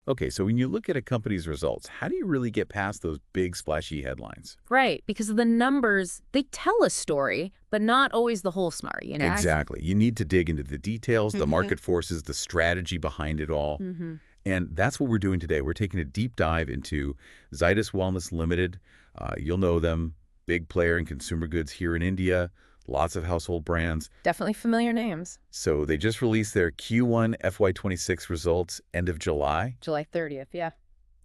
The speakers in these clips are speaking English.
Okay, so when you look at a company's results, how do you really get past those big splashy headlines? Right, because the numbers, they tell a story, but not always the whole story, you know? Exactly. You need to dig into the details, the Mhm. market forces, the strategy behind it all. Hmm. And that's what we're doing today. We're taking a deep dive into Zydus Wellness Limited. You'll know them, big player in consumer goods here in India, lots of household brands. Definitely familiar names. So they just released their Q1 FY26 results end of July. July 30th, yeah.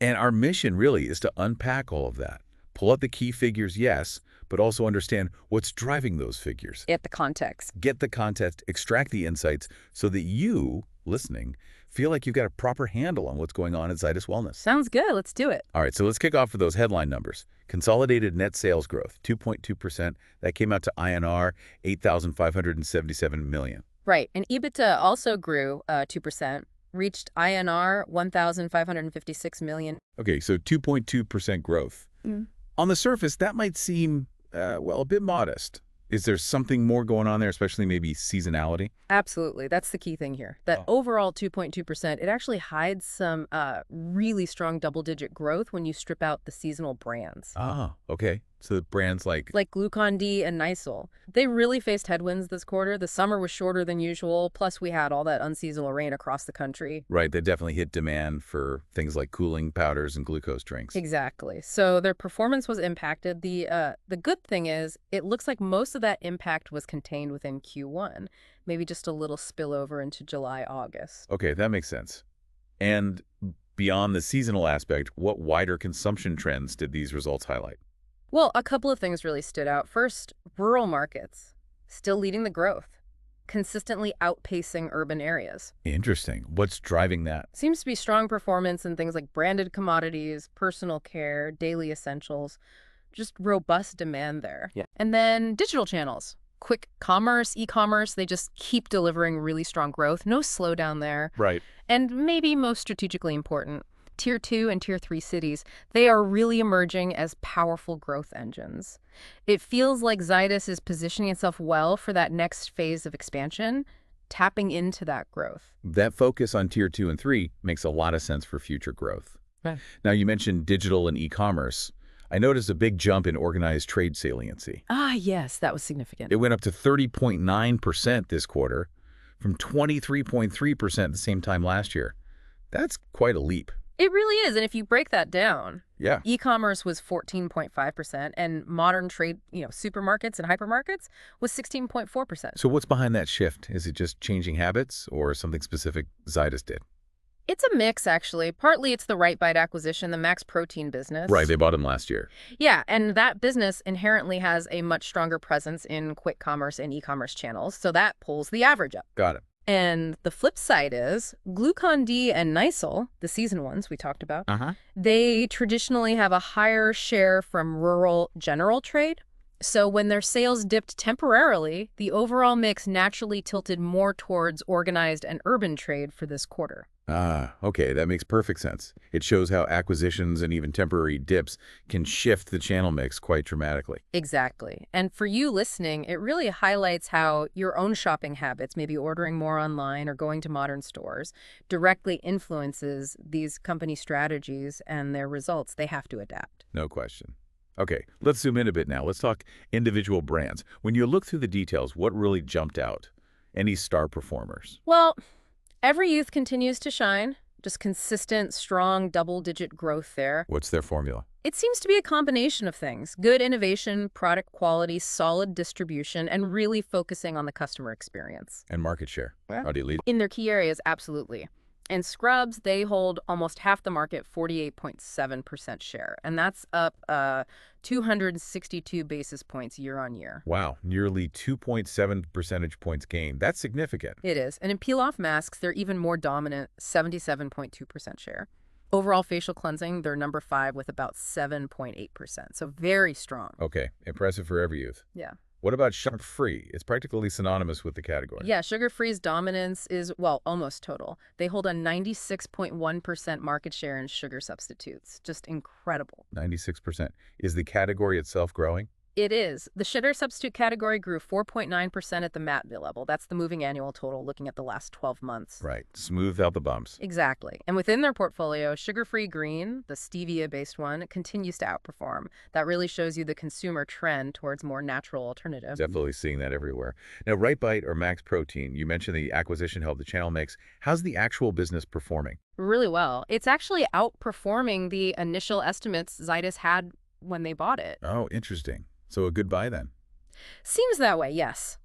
And our mission really is to unpack all of that. Pull out the key figures, yes, but also understand what's driving those figures. Get the context. Get the context, extract the insights so that you, listening, feel like you've got a proper handle on what's going on at Zydus Wellness. Sounds good. Let's do it. All right, so let's kick off with those headline numbers. Consolidated net sales growth, 2.2%. That came out to INR 8,577 million. Right, and EBITDA also grew 2%, reached INR 1,556 million. Okay, so 2.2% growth. Mm. On the surface, that might seem, well, a bit modest. Is there something more going on there, especially maybe seasonality? Absolutely. That's the key thing here. That overall 2.2%, it actually hides some really strong double-digit growth when you strip out the seasonal brands. Ah, okay. So the brands like, Glucon-D and Nysol. They really faced headwinds this quarter. The summer was shorter than usual, plus we had all that unseasonal rain across the country. right, they definitely hit demand for things like cooling powders and glucose drinks. Exactly. So their performance was impacted. The good thing is it looks like most of that impact was contained within Q1, maybe just a little spillover into July, August. Okay, that makes sense. And beyond the seasonal aspect, what wider consumption trends did these results highlight? Well, a couple of things really stood out. First, rural markets, still leading the growth, consistently outpacing urban areas. Interesting. What's driving that? Seems to be strong performance in things like branded commodities, personal care, daily essentials, just robust demand there. Yeah. And then digital channels, quick commerce, e-commerce, they just keep delivering really strong growth, no slowdown there. Right. And maybe most strategically important, Tier 2 and Tier 3 cities, they are really emerging as powerful growth engines. It feels like Zydus is positioning itself well for that next phase of expansion, tapping into that growth. That focus on Tier 2 and 3 makes a lot of sense for future growth. Right. Now, you mentioned digital and e-commerce. I noticed a big jump in organized trade saliency. Ah, yes, that was significant. It went up to 30.9% this quarter from 23.3% at the same time last year. That's quite a leap. It really is. And if you break that down, Yeah. e-commerce was 14.5% and modern trade, supermarkets and hypermarkets was 16.4%. So what's behind that shift? Is it just changing habits or something specific Zydus did? It's a mix, actually. Partly it's the Right Bite acquisition, the Max Protein business. Right, they bought them last year. Yeah, and that business inherently has a much stronger presence in quick commerce and e-commerce channels, so that pulls the average up. Got it. And the flip side is Glucon-D and Nysol, the season ones we talked about, they traditionally have a higher share from rural general trade. So when their sales dipped temporarily, the overall mix naturally tilted more towards organized and urban trade for this quarter. Ah, okay, that makes perfect sense. It shows how acquisitions and even temporary dips can shift the channel mix quite dramatically. Exactly. And for you listening, it really highlights how your own shopping habits, maybe ordering more online or going to modern stores, directly influences these company strategies and their results. They have to adapt. No question. Okay, let's zoom in a bit now. Let's talk individual brands. When you look through the details, what really jumped out? Any star performers? Well, Every Youth continues to shine. Just consistent, strong, double-digit growth there. What's their formula? It seems to be a combination of things. Good innovation, product quality, solid distribution, and really focusing on the customer experience. And market share? Yeah. How do you lead? In their key areas, absolutely. And scrubs, they hold almost half the market, 48.7% share. And that's up 262 basis points year on year. Wow, nearly 2.7 percentage points gain. That's significant. It is. And in peel-off masks, they're even more dominant, 77.2% share. Overall facial cleansing, they're number 5 with about 7.8%. So very strong. Okay, impressive for every youth. Yeah. What about sugar-free? It's practically synonymous with the category. Yeah, sugar-free's dominance is, well, almost total. They hold a 96.1% market share in sugar substitutes. Just incredible. 96%. Is the category itself growing? It is. The sugar substitute category grew 4.9% at the MATV level. That's the moving annual total looking at the last 12 months. Right. Smooth out the bumps. Exactly. And within their portfolio, sugar-free green, the stevia-based one, continues to outperform. That really shows you the consumer trend towards more natural alternatives. Definitely seeing that everywhere. Now, Right Bite or Max Protein, you mentioned the acquisition helped the channel mix. How's the actual business performing? Really well. It's actually outperforming the initial estimates Zydus had when they bought it. Oh, interesting. So a good buy then. Seems that way, yes.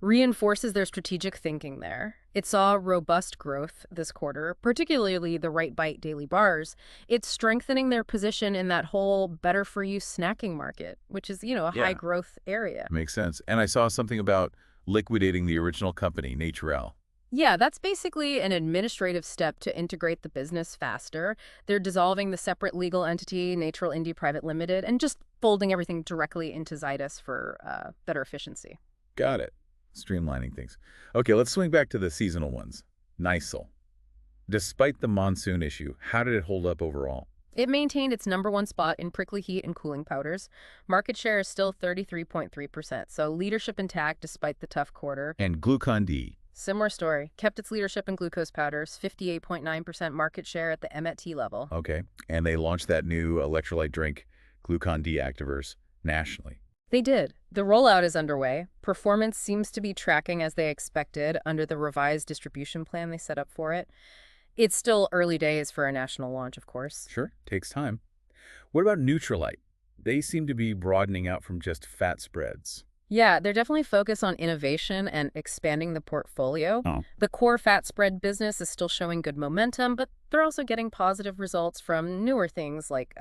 Reinforces their strategic thinking there. It saw robust growth this quarter, particularly the Right Bite daily bars. It's strengthening their position in that whole better-for-you snacking market, which is, a Yeah. high-growth area. Makes sense. And I saw something about liquidating the original company, Naturel. Yeah, that's basically an administrative step to integrate the business faster. They're dissolving the separate legal entity, Natural Indie Private Limited, and just folding everything directly into Zydus for better efficiency. Got it. Streamlining things. Okay, let's swing back to the seasonal ones. Nisel. Despite the monsoon issue, how did it hold up overall? It maintained its #1 spot in prickly heat and cooling powders. Market share is still 33.3%, so leadership intact despite the tough quarter. And Glucon-D. Similar story. Kept its leadership in glucose powders, 58.9% market share at the M@T level. Okay. And they launched that new electrolyte drink, Glucon-D Activers, nationally. They did. The rollout is underway. Performance seems to be tracking as they expected under the revised distribution plan they set up for it. It's still early days for a national launch, of course. Sure, takes time. What about Nutrilite? They seem to be broadening out from just fat spreads. Yeah, they're definitely focused on innovation and expanding the portfolio. Oh. The core fat spread business is still showing good momentum, but they're also getting positive results from newer things like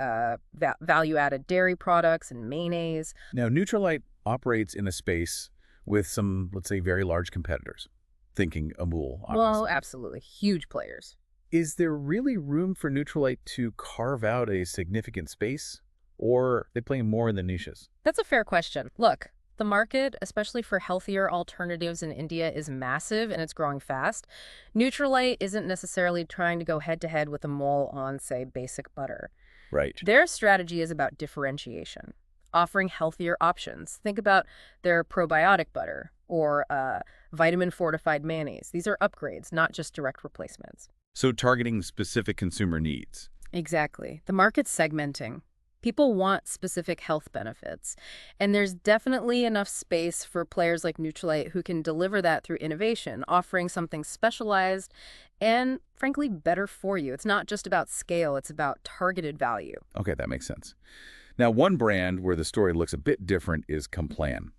value-added dairy products and mayonnaise. Now, Nutrilite operates in a space with some, let's say, very large competitors. Thinking Amul, obviously. Well, absolutely. Huge players. Is there really room for Nutrilite to carve out a significant space? Or are they playing more in the niches? That's a fair question. Look, the market, especially for healthier alternatives in India, is massive and it's growing fast. Nutrilite isn't necessarily trying to go head-to-head with Amul on, say, basic butter. Right. Their strategy is about differentiation, offering healthier options. Think about their probiotic butter or vitamin-fortified mayonnaise. These are upgrades, not just direct replacements. So targeting specific consumer needs. Exactly. The market's segmenting. People want specific health benefits, and there's definitely enough space for players like Nutrilite who can deliver that through innovation, offering something specialized and, frankly, better for you. It's not just about scale, it's about targeted value. Okay, that makes sense. Now, one brand where the story looks a bit different is Complan.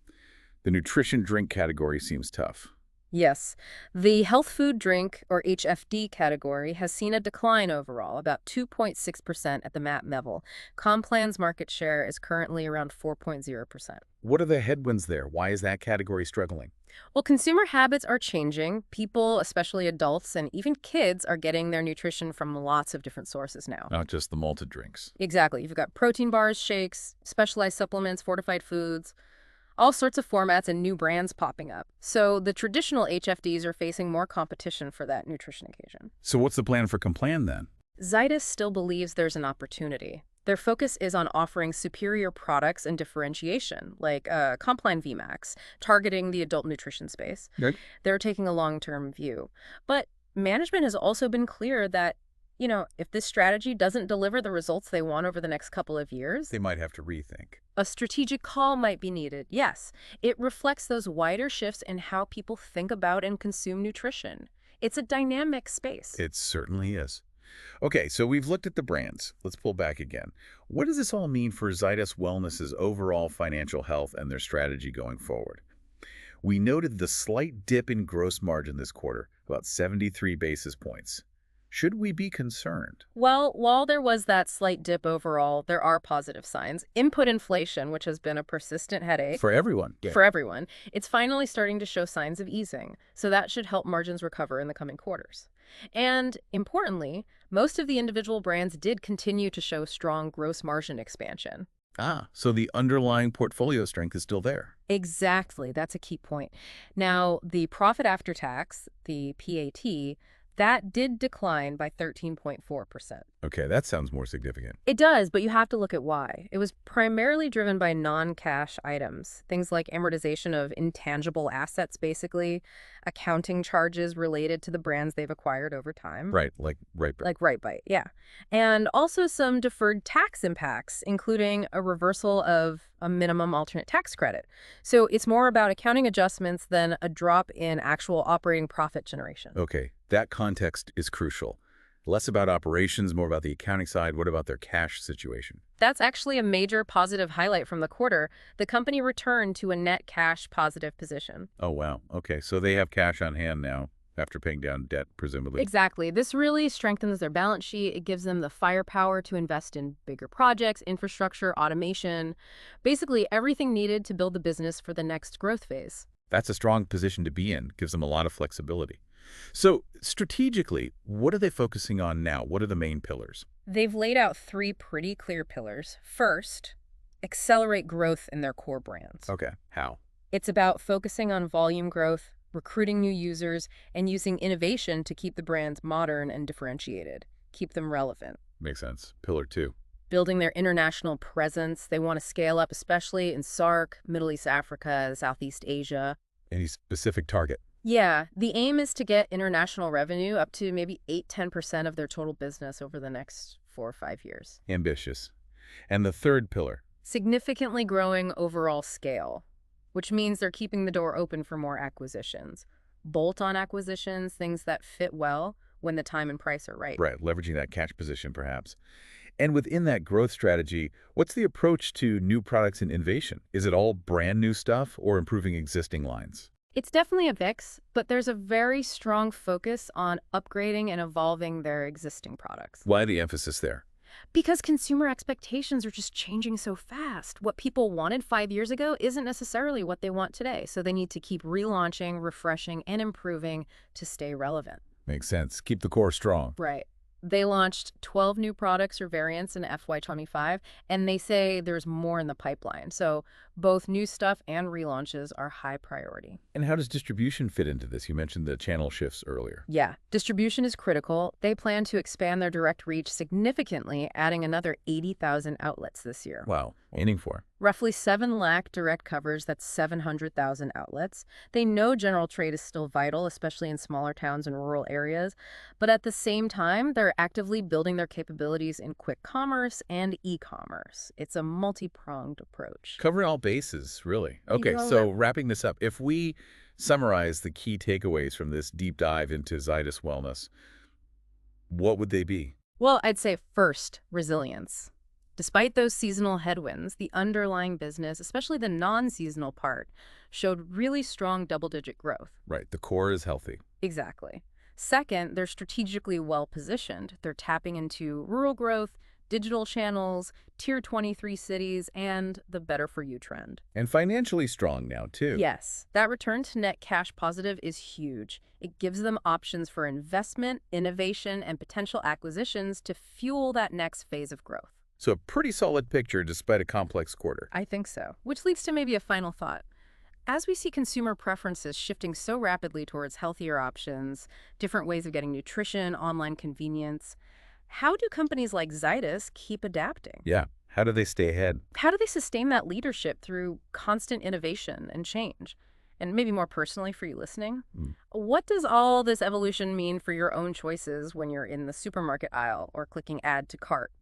The nutrition drink category seems tough. Yes, the health food drink, or HFD category, has seen a decline overall, about 2.6% at the MAP level. Complan's market share is currently around 4.0%. What are the headwinds there? Why is that category struggling? Well, consumer habits are changing. People, especially adults and even kids, are getting their nutrition from lots of different sources now. Not just the malted drinks. Exactly. You've got protein bars, shakes, specialized supplements, fortified foods, all sorts of formats and new brands popping up. So the traditional HFDs are facing more competition for that nutrition occasion. So what's the plan for Complan then? Zydus still believes there's an opportunity. Their focus is on offering superior products and differentiation, like Complan VMAX, targeting the adult nutrition space. Good. They're taking a long-term view. But management has also been clear that, if this strategy doesn't deliver the results they want over the next couple of years, They might have to rethink. a strategic call might be needed. Yes, it reflects those wider shifts in how people think about and consume nutrition. It's a dynamic space. It certainly is. Okay, so we've looked at the brands. Let's pull back again. What does this all mean for Zydus Wellness's overall financial health and their strategy going forward? We noted the slight dip in gross margin this quarter, about 73 basis points. Should we be concerned? Well, while there was that slight dip overall, there are positive signs. Input inflation, which has been a persistent headache For everyone. for everyone, it's finally starting to show signs of easing. So that should help margins recover in the coming quarters. And importantly, most of the individual brands did continue to show strong gross margin expansion. So the underlying portfolio strength is still there. Exactly. That's a key point. Now, the profit after tax, the PAT, That did decline by 13.4%. Okay, that sounds more significant. It does, but you have to look at why. It was primarily driven by non-cash items, things like amortization of intangible assets, basically, accounting charges related to the brands they've acquired over time. Right, like right. Like Right Bite, yeah. And also some deferred tax impacts, including a reversal of a minimum alternate tax credit. So it's more about accounting adjustments than a drop in actual operating profit generation. Okay, that context is crucial. Less about operations, more about the accounting side. What about their cash situation? That's actually a major positive highlight from the quarter. The company returned to a net cash positive position. Oh, wow. Okay, so they have cash on hand now after paying down debt, presumably. Exactly. This really strengthens their balance sheet. It gives them the firepower to invest in bigger projects, infrastructure, automation, basically everything needed to build the business for the next growth phase. That's a strong position to be in. Gives them a lot of flexibility. So, strategically, what are they focusing on now? What are the main pillars? They've laid out three pretty clear pillars. First, accelerate growth in their core brands. Okay, how? It's about focusing on volume growth, recruiting new users, and using innovation to keep the brands modern and differentiated, keep them relevant. Makes sense. Pillar 2. Building their international presence. They want to scale up, especially in SAARC, Middle East Africa, Southeast Asia. Any specific target? Yeah, the aim is to get international revenue up to maybe 8–10% of their total business over the next 4 or 5 years. Ambitious. And the third pillar? Significantly growing overall scale, which means they're keeping the door open for more acquisitions. Bolt-on acquisitions, things that fit well when the time and price are right. Right, leveraging that cash position, perhaps. And within that growth strategy, what's the approach to new products and innovation? Is it all brand new stuff or improving existing lines? It's definitely a mix, but there's a very strong focus on upgrading and evolving their existing products. Why the emphasis there? Because consumer expectations are just changing so fast. What people wanted 5 years ago isn't necessarily what they want today, so they need to keep relaunching, refreshing, and improving to stay relevant. Makes sense. Keep the core strong. Right. They launched 12 new products or variants in FY25, and they say there's more in the pipeline. So both new stuff and relaunches are high priority. And how does distribution fit into this? You mentioned the channel shifts earlier. Yeah, distribution is critical. They plan to expand their direct reach significantly, adding another 80,000 outlets this year. Wow. Aiming for. Roughly 7 lakh direct covers, that's 700,000 outlets. They know general trade is still vital, especially in smaller towns and rural areas. But at the same time, they're actively building their capabilities in quick commerce and e-commerce. It's a multi-pronged approach. Covering all bases, really. Okay, so wrapping this up, if we summarize the key takeaways from this deep dive into Zydus Wellness, what would they be? Well, I'd say first, resilience. Despite those seasonal headwinds, the underlying business, especially the non-seasonal part, showed really strong double-digit growth. Right, the core is healthy. Exactly. Second, they're strategically well-positioned. They're tapping into rural growth, digital channels, Tier 23 cities, and the better for you trend. And financially strong now, too. Yes, that return to net cash positive is huge. It gives them options for investment, innovation, and potential acquisitions to fuel that next phase of growth. So a pretty solid picture despite a complex quarter. I think so. Which leads to maybe a final thought. As we see consumer preferences shifting so rapidly towards healthier options, different ways of getting nutrition, online convenience, how do companies like Zydus keep adapting? Yeah. How do they stay ahead? How do they sustain that leadership through constant innovation and change? And maybe more personally for you listening, what does all this evolution mean for your own choices when you're in the supermarket aisle or clicking add to cart?